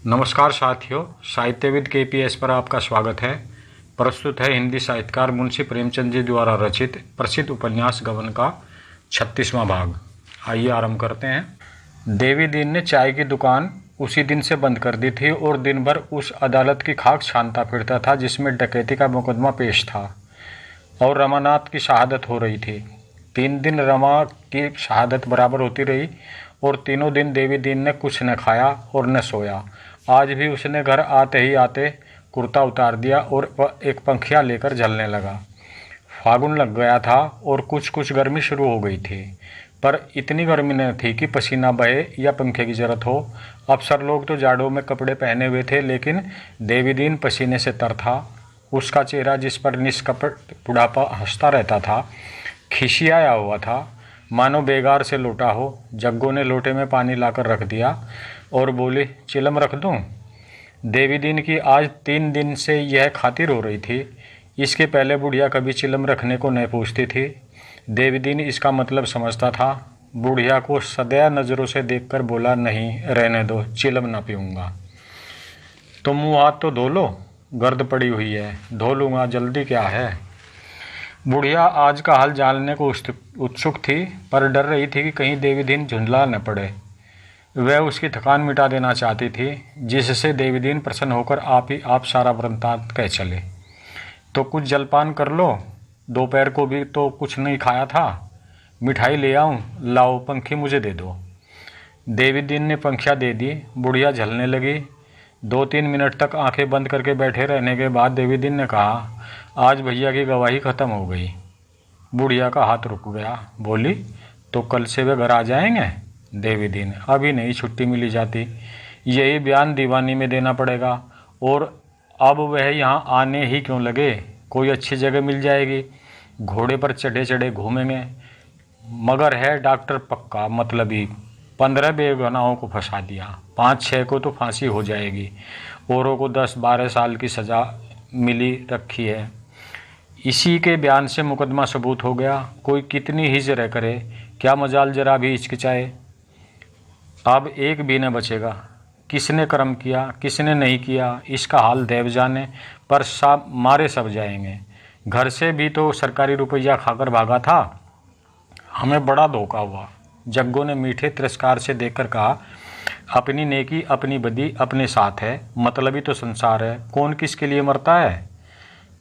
नमस्कार साथियों, साहित्यविद KPS पर आपका स्वागत है। प्रस्तुत है हिंदी साहित्यकार मुंशी प्रेमचंद जी द्वारा रचित प्रसिद्ध उपन्यास गबन का 36वां भाग। आइए आरंभ करते हैं। देवी दीन ने चाय की दुकान उसी दिन से बंद कर दी थी और दिन भर उस अदालत की खाक छानता फिरता था जिसमें डकैती का मुकदमा पेश था और रमानाथ की शहादत हो रही थी। 3 दिन रमा की शहादत बराबर होती रही और तीनों दिन देवी दीन ने कुछ न खाया और न सोया। आज भी उसने घर आते ही आते कुर्ता उतार दिया और एक पंखिया लेकर जलने लगा। फागुन लग गया था और कुछ कुछ गर्मी शुरू हो गई थी, पर इतनी गर्मी न थी कि पसीना बहे या पंखे की जरूरत हो। अफसर लोग तो जाड़ों में कपड़े पहने हुए थे, लेकिन देवी दीन पसीने से तर था। उसका चेहरा, जिस पर निष्कपट बुढ़ापा हंसता रहता था, खिसियाया हुआ था, मानो बेगार से लौटा हो। जग्गो ने लोटे में पानी लाकर रख दिया और बोली, चिलम रख दूं? देवी दीन की आज 3 दिन से यह खातिर हो रही थी। इसके पहले बुढ़िया कभी चिलम रखने को नहीं पूछती थी। देवी दीन इसका मतलब समझता था। बुढ़िया को सदैव नज़रों से देखकर बोला, नहीं रहने दो, चिलम ना पीऊँगा। तो मुँह हाथ तो धो लो, गर्द पड़ी हुई है। धो लूँगा, जल्दी क्या है। बुढ़िया आज का हाल जानने को उत्सुक थी, पर डर रही थी कि कहीं देवी दीन झुंझला न पड़े। वह उसकी थकान मिटा देना चाहती थी, जिससे देवी दीन प्रसन्न होकर आप ही आप सारा वृत्तांत कह चले। तो कुछ जलपान कर लो, दोपहर को भी तो कुछ नहीं खाया था। मिठाई ले आऊं? लाओ, पंखी मुझे दे दो। देवी दीन ने पंखिया दे दी। बुढ़िया झलने लगी। 2-3 मिनट तक आंखें बंद करके बैठे रहने के बाद देवी दीन ने कहा, आज भैया की गवाही ख़त्म हो गई। बुढ़िया का हाथ रुक गया। बोली, तो कल से वे घर आ जाएंगे? देवी दीन, अभी नहीं, छुट्टी मिली जाती। यही बयान दीवानी में देना पड़ेगा। और अब वह यहाँ आने ही क्यों लगे? कोई अच्छी जगह मिल जाएगी, घोड़े पर चढ़े चढ़े घूमेंगे। मगर है डॉक्टर पक्का मतलबी। 15 बेगुनाहों को फंसा दिया, 5-6 को तो फांसी हो जाएगी, औरों को 10-12 साल की सज़ा मिली रखी है। इसी के बयान से मुकदमा सबूत हो गया। कोई कितनी ही जरा करे, क्या मजाल जरा भी हिचकिचाए। अब एक भी न बचेगा। किसने कर्म किया, किसने नहीं किया, इसका हाल देव जाने, पर सब मारे सब जाएंगे। घर से भी तो सरकारी रुपया खाकर भागा था। हमें बड़ा धोखा हुआ। जग्गो ने मीठे तिरस्कार से देखकर कहा, अपनी नेकी अपनी बदी अपने साथ है, मतलबी तो संसार है, कौन किसके लिए मरता है।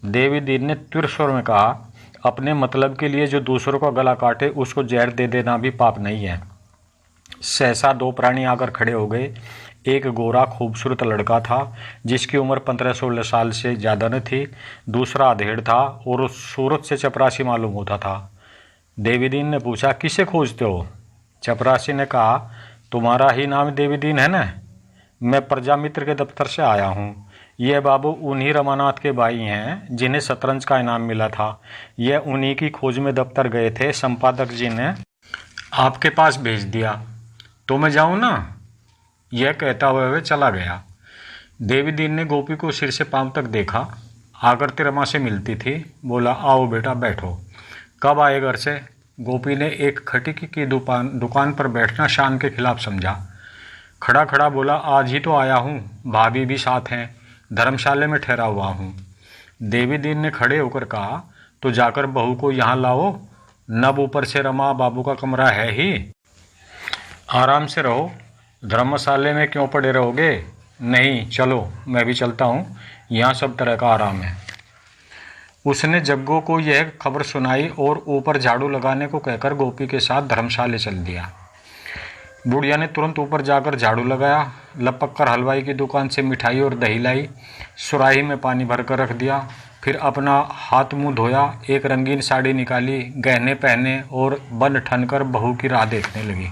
देवी दीन ने तीव्र स्वर में कहा, अपने मतलब के लिए जो दूसरों का गला काटे उसको जहर दे देना भी पाप नहीं है। सहसा 2 प्राणी आकर खड़े हो गए। एक गोरा खूबसूरत लड़का था जिसकी उम्र 15-16 साल से ज़्यादा न थी। दूसरा अधेड़ था और सूरत से चपरासी मालूम होता था। देवी दीन ने पूछा, किसे खोजते हो? चपरासी ने कहा, तुम्हारा ही नाम देवी दीन है ना? मैं प्रजामित्र के दफ्तर से आया हूँ। यह बाबू उन्हीं रमानाथ के भाई हैं जिन्हें शतरंज का इनाम मिला था। यह उन्हीं की खोज में दफ्तर गए थे। संपादक जी ने आपके पास भेज दिया। तो मैं जाऊं ना? यह कहता हुआ वह चला गया। देवी दीन ने गोपी को सिर से पांव तक देखा। आकर रमा से मिलती थी। बोला, आओ बेटा बैठो। कब आए घर से? गोपी ने एक खटिकी की दुकान पर बैठना शान के खिलाफ समझा। खड़ा खड़ा बोला, आज ही तो आया हूँ, भाभी भी साथ हैं, धर्मशाले में ठहरा हुआ हूँ। देवी दीन ने खड़े होकर कहा, तो जाकर बहू को यहाँ लाओ। नब ऊपर से रमा बाबू का कमरा है ही, आराम से रहो। धर्मशाले में क्यों पड़े रहोगे? नहीं, चलो मैं भी चलता हूँ, यहाँ सब तरह का आराम है। उसने जग्गो को यह खबर सुनाई और ऊपर झाड़ू लगाने को कहकर गोपी के साथ धर्मशाले चल दिया। बुढ़िया ने तुरंत ऊपर जाकर झाड़ू लगाया, लपक कर हलवाई की दुकान से मिठाई और दही लाई, सुराही में पानी भरकर रख दिया। फिर अपना हाथ मुंह धोया, एक रंगीन साड़ी निकाली, गहने पहने और बन ठन कर बहू की राह देखने लगी।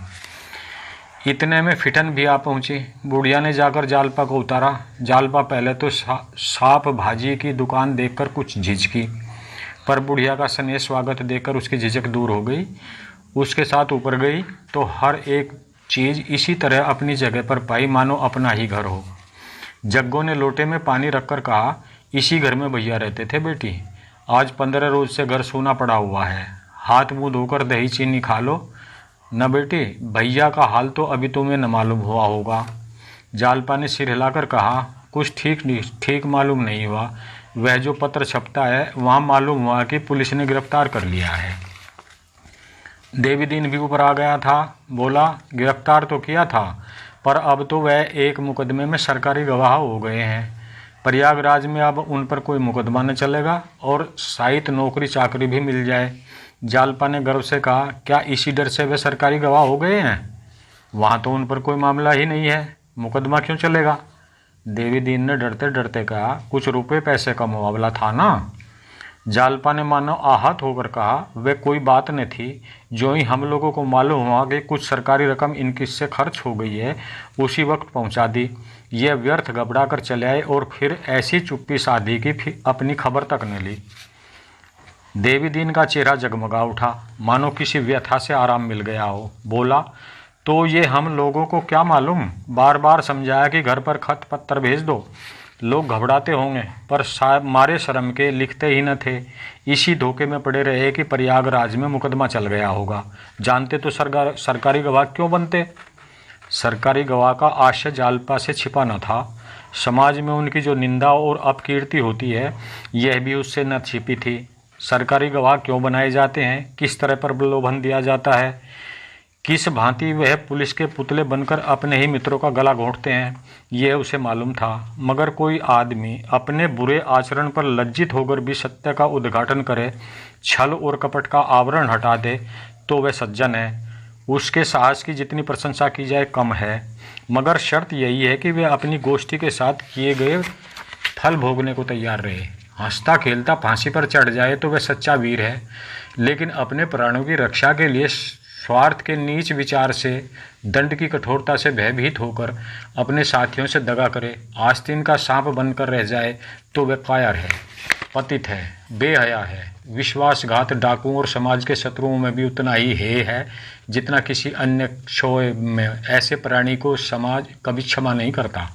इतने में फिटन भी आ पहुंची। बुढ़िया ने जाकर जालपा को उतारा। जालपा पहले तो साप भाजी की दुकान देखकर कुछ झिझकी, पर बुढ़िया का स्नेह स्वागत देखकर उसकी झिझक दूर हो गई। उसके साथ ऊपर गई तो हर एक चीज़ इसी तरह अपनी जगह पर पाई, मानो अपना ही घर हो। जग्गो ने लोटे में पानी रखकर कहा, इसी घर में भैया रहते थे बेटी। आज 15 रोज से घर सूना पड़ा हुआ है। हाथ मुंह धोकर दही चीनी खा लो न बेटी। भैया का हाल तो अभी तुम्हें न मालूम हुआ होगा। जालपा ने सिर हिलाकर कहा, कुछ ठीक मालूम नहीं हुआ। वह जो पत्र छपता है वहाँ मालूम हुआ कि पुलिस ने गिरफ्तार कर लिया है। देवीदीन भी ऊपर आ गया था। बोला, गिरफ्तार तो किया था, पर अब तो वह एक मुकदमे में सरकारी गवाह हो गए हैं। प्रयागराज में अब उन पर कोई मुकदमा न चलेगा और शायद नौकरी चाकरी भी मिल जाए। जालपा ने गर्व से कहा, क्या इसी डर से वे सरकारी गवाह हो गए हैं? वहाँ तो उन पर कोई मामला ही नहीं है, मुकदमा क्यों चलेगा? देवीदीन ने डरते डरते कहा, कुछ रुपए पैसे का मुआवला था ना। जालपा ने मानो आहत होकर कहा, वे कोई बात न थी। जो ही हम लोगों को मालूम हुआ कि कुछ सरकारी रकम इनकी से खर्च हो गई है, उसी वक्त पहुंचा दी। ये व्यर्थ घबरा कर चले आए और फिर ऐसी चुप्पी साधी कि अपनी खबर तक न ली। देवीदीन का चेहरा जगमगा उठा, मानो किसी व्यथा से आराम मिल गया हो। बोला, तो ये हम लोगों को क्या मालूम? बार बार समझाया कि घर पर खत पत्र भेज दो। लोग घबराते होंगे, पर मारे शर्म के लिखते ही न थे। इसी धोखे में पड़े रहे कि प्रयागराज में मुकदमा चल गया होगा। जानते तो सरकारी गवाह क्यों बनते? सरकारी गवाह का आशय जालपा से छिपा न था। समाज में उनकी जो निंदा और अपकीर्ति होती है, यह भी उससे न छिपी थी। सरकारी गवाह क्यों बनाए जाते हैं, किस तरह पर प्रलोभन दिया जाता है, किस भांति वह पुलिस के पुतले बनकर अपने ही मित्रों का गला घोंटते हैं, यह उसे मालूम था। मगर कोई आदमी अपने बुरे आचरण पर लज्जित होकर भी सत्य का उद्घाटन करे, छल और कपट का आवरण हटा दे, तो वह सज्जन है। उसके साहस की जितनी प्रशंसा की जाए कम है, मगर शर्त यही है कि वह अपनी गोष्ठी के साथ किए गए फल भोगने को तैयार रहे। हंसता खेलता फांसी पर चढ़ जाए तो वह सच्चा वीर है, लेकिन अपने प्राणों की रक्षा के लिए स्वार्थ के नीच विचार से, दंड की कठोरता से भयभीत होकर अपने साथियों से दगा करे, आस्तीन का सांप बनकर रह जाए, तो वह कायर है, पतित है, बेहया है, विश्वासघात, डाकुओं और समाज के शत्रुओं में भी उतना ही हेय है जितना किसी अन्य क्षोभ में। ऐसे प्राणी को समाज कभी क्षमा नहीं करता,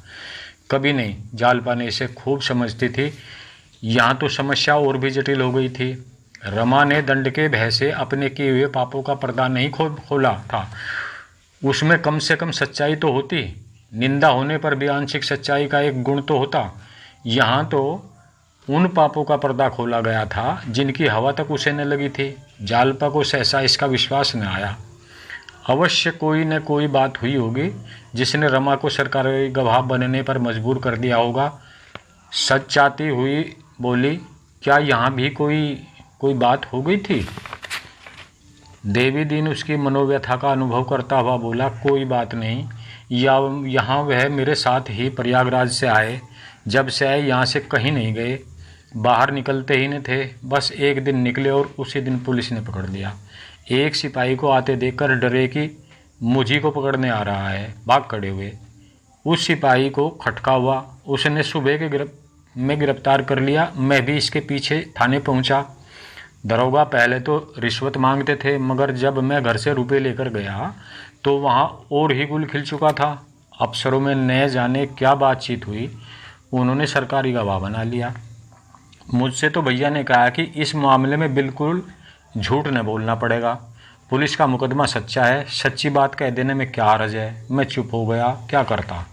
कभी नहीं। जालपा ने इसे खूब समझती थी। यहाँ तो समस्या और भी जटिल हो गई थी। रमा ने दंड के भय से अपने किए हुए पापों का पर्दा नहीं खोला था। उसमें कम से कम सच्चाई तो होती, निंदा होने पर भी आंशिक सच्चाई का एक गुण तो होता। यहाँ तो उन पापों का पर्दा खोला गया था जिनकी हवा तक उसे न लगी थी। जालपा को सहसा इसका विश्वास न आया। अवश्य कोई न कोई बात हुई होगी जिसने रमा को सरकारी गवाह बनने पर मजबूर कर दिया होगा। सच्चाती हुई बोली, क्या यहाँ भी कोई बात हो गई थी? देवीदीन उसकी मनोव्यथा का अनुभव करता हुआ बोला, कोई बात नहीं। यहाँ वह मेरे साथ ही प्रयागराज से आए। जब से आए यहाँ से कहीं नहीं गए, बाहर निकलते ही न थे। बस एक दिन निकले और उसी दिन पुलिस ने पकड़ लिया। एक सिपाही को आते देखकर डरे कि मुझी को पकड़ने आ रहा है, भाग खड़े हुए। उस सिपाही को खटका हुआ, उसने सुबह के में गिरफ्तार कर लिया। मैं भी इसके पीछे थाने पहुंचा। दरोगा पहले तो रिश्वत मांगते थे, मगर जब मैं घर से रुपए लेकर गया तो वहाँ और ही गुल खिल चुका था। अफसरों में न जाने क्या बातचीत हुई, उन्होंने सरकारी गवाह बना लिया। मुझसे तो भैया ने कहा कि इस मामले में बिल्कुल झूठ न बोलना पड़ेगा। पुलिस का मुकदमा सच्चा है, सच्ची बात कह देने में क्या हर्ज है। मैं चुप हो गया, क्या करता।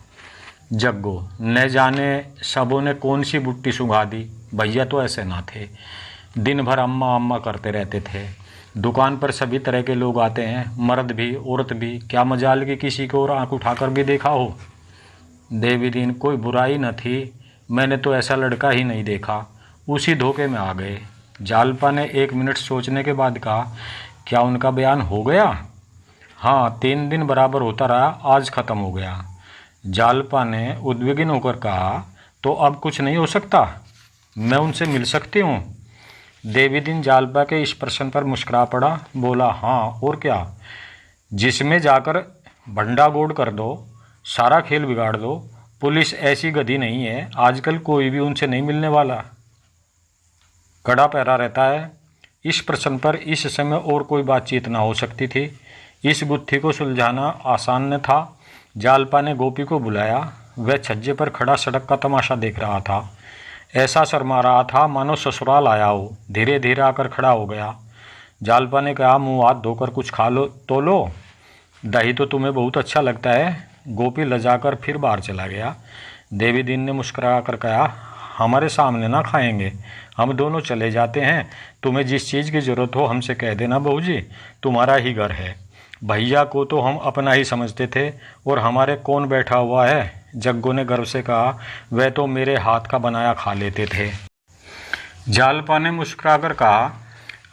जग्गो न जाने सबों ने कौन सी बुट्टी सुंघा दी। भैया तो ऐसे ना थे, दिन भर अम्मा अम्मा करते रहते थे। दुकान पर सभी तरह के लोग आते हैं, मर्द भी औरत भी। क्या मजाल की किसी को और आंख उठाकर भी देखा हो? देवीदीन, कोई बुराई न थी, मैंने तो ऐसा लड़का ही नहीं देखा। उसी धोखे में आ गए। जालपा ने 1 मिनट सोचने के बाद कहा, क्या उनका बयान हो गया? हाँ, 3 दिन बराबर होता रहा, आज ख़त्म हो गया। जालपा ने उद्विग्न होकर कहा, तो अब कुछ नहीं हो सकता? मैं उनसे मिल सकती हूँ? देवीदीन जालपा के इस प्रश्न पर मुस्कुरा पड़ा। बोला, हाँ और क्या, जिसमें जाकर भंडा गोड़ कर दो, सारा खेल बिगाड़ दो। पुलिस ऐसी गधी नहीं है, आजकल कोई भी उनसे नहीं मिलने वाला, कड़ा पहरा रहता है। इस प्रश्न पर इस समय और कोई बातचीत ना हो सकती थी। इस गुत्थी को सुलझाना आसान न था। जालपा ने गोपी को बुलाया। वह छज्जे पर खड़ा सड़क का तमाशा देख रहा था। ऐसा शर्मा रहा था मानो ससुराल आया हो। धीरे धीरे आकर खड़ा हो गया। जालपा ने कहा, मुंह हाथ धोकर कुछ खा लो तो लो। दही तो तुम्हें बहुत अच्छा लगता है, गोपी लजाकर फिर बाहर चला गया। देवी दीन ने मुस्कुरा कर कहा, हमारे सामने ना खाएंगे, हम दोनों चले जाते हैं। तुम्हें जिस चीज़ की ज़रूरत हो हमसे कह देना बहू जी, तुम्हारा ही घर है। भैया को तो हम अपना ही समझते थे, और हमारे कौन बैठा हुआ है? जग्गू ने गर्व से कहा, वह तो मेरे हाथ का बनाया खा लेते थे। जालपा ने मुस्कुराकर कहा,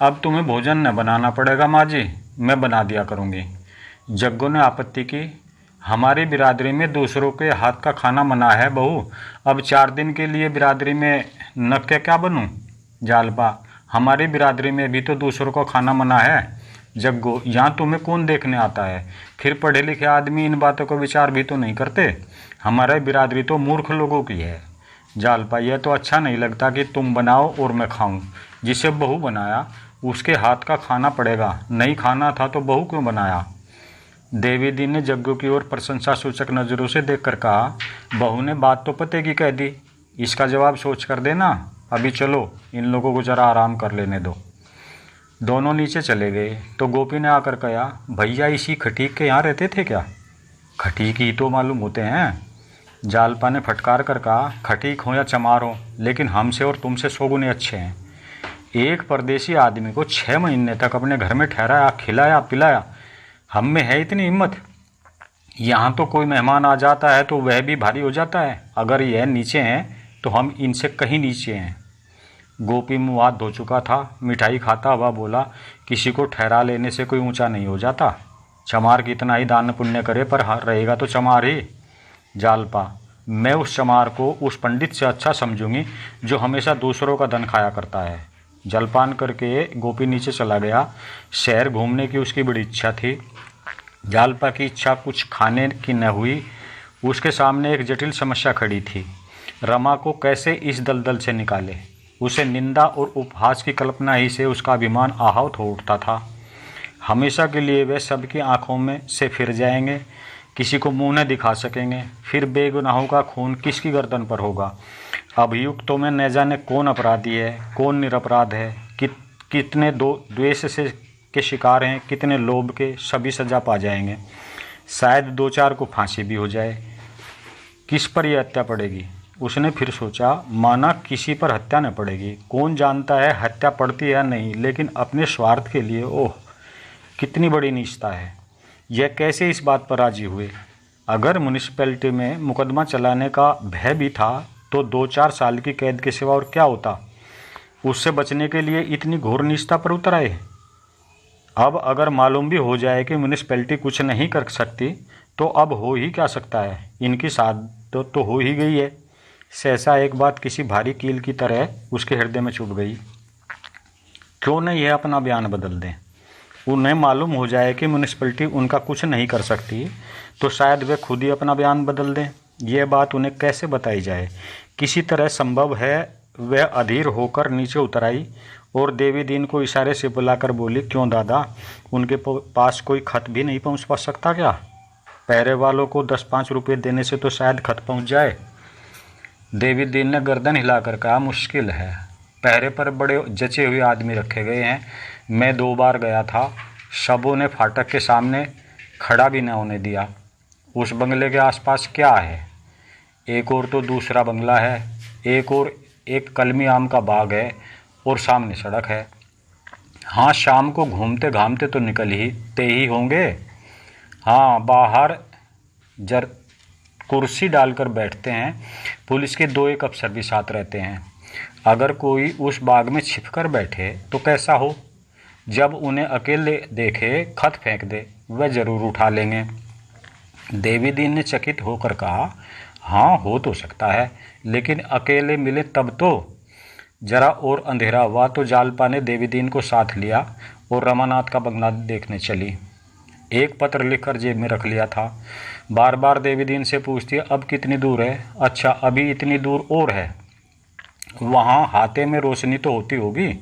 अब तुम्हें भोजन न बनाना पड़ेगा माँ जी, मैं बना दिया करूँगी। जग्गू ने आपत्ति की, हमारी बिरादरी में दूसरों के हाथ का खाना मना है बहू, अब 4 दिन के लिए बिरादरी में नक्के क्या बनूं? जालपा, हमारी बिरादरी में भी तो दूसरों को खाना मना है। जग्गू, यहाँ तुम्हें कौन देखने आता है? फिर पढ़े लिखे आदमी इन बातों को विचार भी तो नहीं करते। हमारी बिरादरी तो मूर्ख लोगों की है। जालपा, यह तो अच्छा नहीं लगता कि तुम बनाओ और मैं खाऊं। जिसे बहू बनाया उसके हाथ का खाना पड़ेगा, नहीं खाना था तो बहू क्यों बनाया? देवी दीन ने जग्गू की ओर प्रशंसा सूचक नज़रों से देखकर कहा, बहू ने बात तो पते की कह दी, इसका जवाब सोच कर देना। अभी चलो, इन लोगों को जरा आराम कर लेने दो। दोनों नीचे चले गए तो गोपी ने आकर कहा, भैया इसी खटीक के यहाँ रहते थे क्या? खटीक ही तो मालूम होते हैं। जालपा ने फटकार कर कहा, खटीक हो या चमार हो, लेकिन हमसे और तुमसे 100 गुने अच्छे हैं। एक परदेसी आदमी को 6 महीने तक अपने घर में ठहराया, खिलाया पिलाया, हम में है इतनी हिम्मत? यहाँ तो कोई मेहमान आ जाता है तो वह भी भारी हो जाता है। अगर यह नीचे हैं तो हम इनसे कहीं नीचे हैं। गोपी मुँह हाथ धो चुका था, मिठाई खाता हुआ बोला, किसी को ठहरा लेने से कोई ऊंचा नहीं हो जाता। चमार कितना ही दान पुण्य करे पर रहेगा तो चमार ही। जालपा, मैं उस चमार को उस पंडित से अच्छा समझूंगी जो हमेशा दूसरों का धन खाया करता है। जलपान करके गोपी नीचे चला गया। शहर घूमने की उसकी बड़ी इच्छा थी। जालपा की इच्छा कुछ खाने की न हुई। उसके सामने एक जटिल समस्या खड़ी थी, रमा को कैसे इस दलदल से निकाले। उसे निंदा और उपहास की कल्पना ही से उसका अभिमान आहत हो उठता था। हमेशा के लिए वे सबकी आंखों में से फिर जाएंगे, किसी को मुंह न दिखा सकेंगे। फिर बेगुनाहों का खून किसकी गर्दन पर होगा? अभियुक्तों में न जाने कौन अपराधी है, कौन निरपराध है, कितने द्वेष से के शिकार हैं, कितने लोभ के, सभी सजा पा जाएंगे। शायद 2-4 को फांसी भी हो जाए। किस पर यह हत्या पड़ेगी? उसने फिर सोचा, माना किसी पर हत्या न पड़ेगी। कौन जानता है हत्या पड़ती है या नहीं, लेकिन अपने स्वार्थ के लिए, ओह कितनी बड़ी नीचता है। यह कैसे इस बात पर राजी हुए? अगर म्यूनिसिपैलिटी में मुकदमा चलाने का भय भी था तो 2-4 साल की कैद के सिवा और क्या होता? उससे बचने के लिए इतनी घोर नीचता पर उतर आए। अब अगर मालूम भी हो जाए कि म्यूनिसिपैलिटी कुछ नहीं कर सकती तो अब हो ही क्या सकता है? इनकी सादत तो हो ही गई है। सहसा एक बात किसी भारी कील की तरह उसके हृदय में चुभ गई। क्यों न यह अपना बयान बदल दें? उन्हें मालूम हो जाए कि म्यूनिसिपैलिटी उनका कुछ नहीं कर सकती तो शायद वे खुद ही अपना बयान बदल दें। यह बात उन्हें कैसे बताई जाए? किसी तरह संभव है। वह अधीर होकर नीचे उतर आई और देवी दीन को इशारे से बुलाकर बोली, क्यों दादा, उनके पास कोई खत भी नहीं पहुंच पा सकता क्या? पहरे वालों को 10-5 रुपये देने से तो शायद खत पहुंच जाए। देवी दीन ने गर्दन हिलाकर कहा, मुश्किल है। पहरे पर बड़े जचे हुए आदमी रखे गए हैं। मैं 2 बार गया था, सबों ने फाटक के सामने खड़ा भी न होने दिया। उस बंगले के आसपास क्या है? एक और तो दूसरा बंगला है, एक और एक कलमी आम का बाग है और सामने सड़क है। हाँ, शाम को घूमते घामते तो निकल ही ते ही होंगे। हाँ, बाहर कुर्सी डालकर बैठते हैं। पुलिस के 2-1 अफसर भी साथ रहते हैं। अगर कोई उस बाग में छिपकर बैठे तो कैसा हो? जब उन्हें अकेले देखे खत फेंक दे, वह जरूर उठा लेंगे। देवी दीन ने चकित होकर कहा, हाँ हो तो सकता है, लेकिन अकेले मिले तब तो। जरा और अंधेरा हुआ तो जालपा ने देवी दीन को साथ लिया और रमानाथ का बंगला देखने चली। एक पत्र लिखकर जेब में रख लिया था। बार बार देवी दीन से पूछती, अब कितनी दूर है? अच्छा, अभी इतनी दूर और है। वहाँ हाथे में रोशनी तो होती होगी।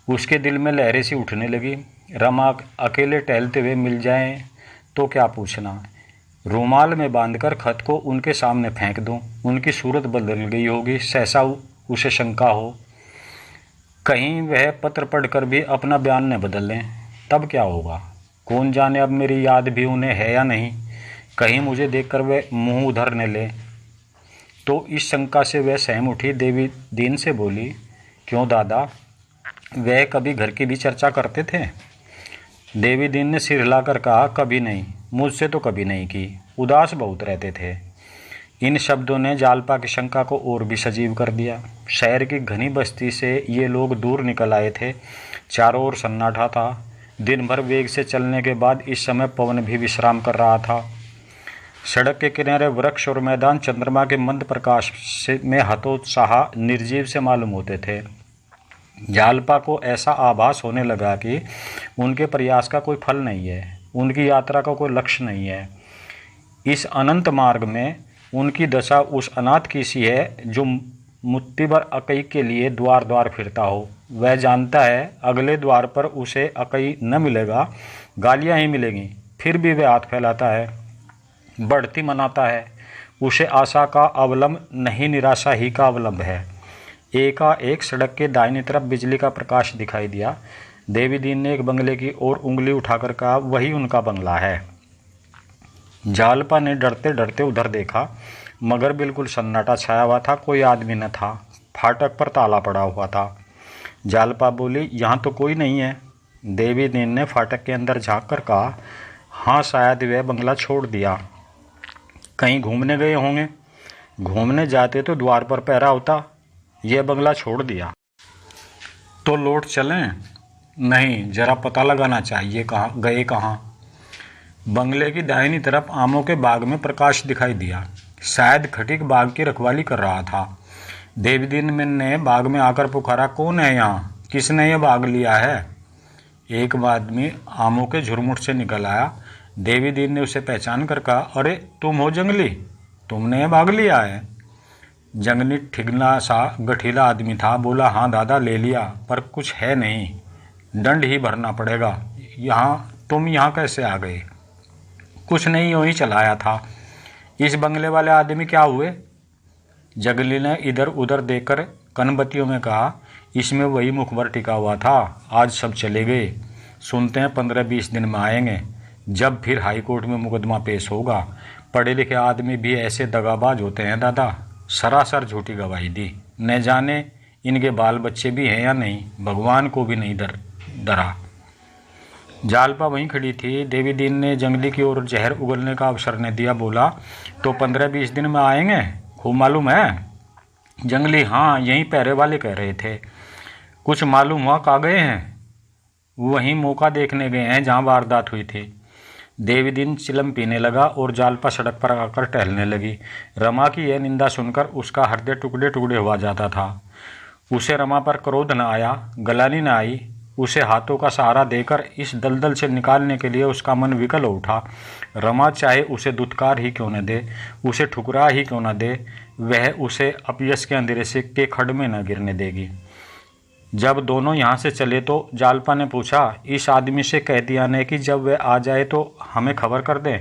उसके दिल में लहरें सी उठने लगी। रमा अकेले टहलते हुए मिल जाएं तो क्या पूछना। रूमाल में बांधकर खत को उनके सामने फेंक दूं। उनकी सूरत बदल गई होगी। सहसा उसे शंका हो, कहीं वह पत्र पढ़कर भी अपना बयान न बदल लें, तब क्या होगा? कौन जाने अब मेरी याद भी उन्हें है या नहीं। कहीं मुझे देखकर वे मुंह उधर न ले। तो इस शंका से वह सहम उठी। देवी दीन से बोली, क्यों दादा, वह कभी घर की भी चर्चा करते थे? देवी दीन ने सिर हिलाकर कहा, कभी नहीं, मुझसे तो कभी नहीं की, उदास बहुत रहते थे। इन शब्दों ने जालपा की शंका को और भी सजीव कर दिया। शहर की घनी बस्ती से ये लोग दूर निकल आए थे। चारों ओर सन्नाटा था। दिन भर वेग से चलने के बाद इस समय पवन भी विश्राम कर रहा था। सड़क के किनारे वृक्ष और मैदान चंद्रमा के मंद प्रकाश में हतोत्साह निर्जीव से मालूम होते थे। जालपा को ऐसा आभास होने लगा कि उनके प्रयास का कोई फल नहीं है, उनकी यात्रा का कोई लक्ष्य नहीं है। इस अनंत मार्ग में उनकी दशा उस अनाथ की सी है जो मुट्ठीभर अकई के लिए द्वार द्वार फिरता हो। वह जानता है अगले द्वार पर उसे अकई न मिलेगा, गालियां ही मिलेंगी, फिर भी वह हाथ फैलाता है, बढ़ती मनाता है। उसे आशा का अवलंब नहीं, निराशा ही का अवलंब है। एकाएक सड़क के दाहिनी तरफ बिजली का प्रकाश दिखाई दिया। देवी दीन ने एक बंगले की ओर उंगली उठाकर कहा, वही उनका बंगला है। जालपा ने डरते डरते उधर देखा, मगर बिल्कुल सन्नाटा छाया हुआ था, कोई आदमी न था। फाटक पर ताला पड़ा हुआ था। जालपा बोली, यहाँ तो कोई नहीं है। देवी दीन ने फाटक के अंदर झांक कर कहा, हाँ, शायद वह बंगला छोड़ दिया, कहीं घूमने गए होंगे। घूमने जाते तो द्वार पर पहरा होता, यह बंगला छोड़ दिया तो लौट चलें? नहीं, जरा पता लगाना चाहिए कहाँ गए कहाँ। बंगले की दाहिनी तरफ आमों के बाग में प्रकाश दिखाई दिया। शायद खटीक बाग की रखवाली कर रहा था। देवीदीन ने बाग में आकर पुकारा, कौन है यहाँ, किसने यह बाग लिया है? एक आदमी आमों के झुरमुट से निकल आया। देवीदीन ने उसे पहचान कर कहा, अरे तुम हो जंगली, तुमने यह बाग लिया है? जंगली ठिगला सा गठीला आदमी था। बोला, हाँ दादा, ले लिया, पर कुछ है नहीं, दंड ही भरना पड़ेगा। तुम यहाँ कैसे आ गए? कुछ नहीं, यूँ ही चलाया था। इस बंगले वाले आदमी क्या हुए? जंगली ने इधर उधर देखकर कनबत्तियों में कहा, इसमें वही मुखबर टिका हुआ था, आज सब चले गए। सुनते हैं 15-20 दिन में आएंगे, जब फिर हाई कोर्ट में मुकदमा पेश होगा। पढ़े लिखे आदमी भी ऐसे दगाबाज होते हैं दादा। सरासर झूठी गवाही दी। न जाने इनके बाल बच्चे भी हैं या नहीं, भगवान को भी नहीं डरा। जालपा वहीं खड़ी थी। देवीदीन ने जंगली की ओर जहर उगलने का अवसर ने दिया। बोला, तो 15-20 दिन में आएंगे, खूब मालूम है? जंगली, हाँ, यहीं पहरे वाले कह रहे थे। कुछ मालूम हुआ कहाँ गए हैं? वहीं मौका देखने गए हैं जहाँ वारदात हुई थी। देवीदीन चिलम पीने लगा और जालपा सड़क पर आकर टहलने लगी। रमा की यह निंदा सुनकर उसका हृदय टुकड़े टुकड़े हुआ जाता था। उसे रमा पर क्रोध न आया, गलानी न आई। उसे हाथों का सहारा देकर इस दलदल से निकालने के लिए उसका मन विकल हो उठा। रमा चाहे उसे दुत्कार ही क्यों न दे, उसे ठुकरा ही क्यों न दे, वह उसे अपयश के अंधेरे से के खड्ड में न गिरने देगी। जब दोनों यहाँ से चले तो जालपा ने पूछा, इस आदमी से कह दिया ने कि जब वह आ जाए तो हमें खबर कर दें?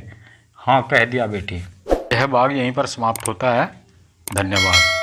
हाँ, कह दिया बेटी। यह भाग यहीं पर समाप्त होता है। धन्यवाद।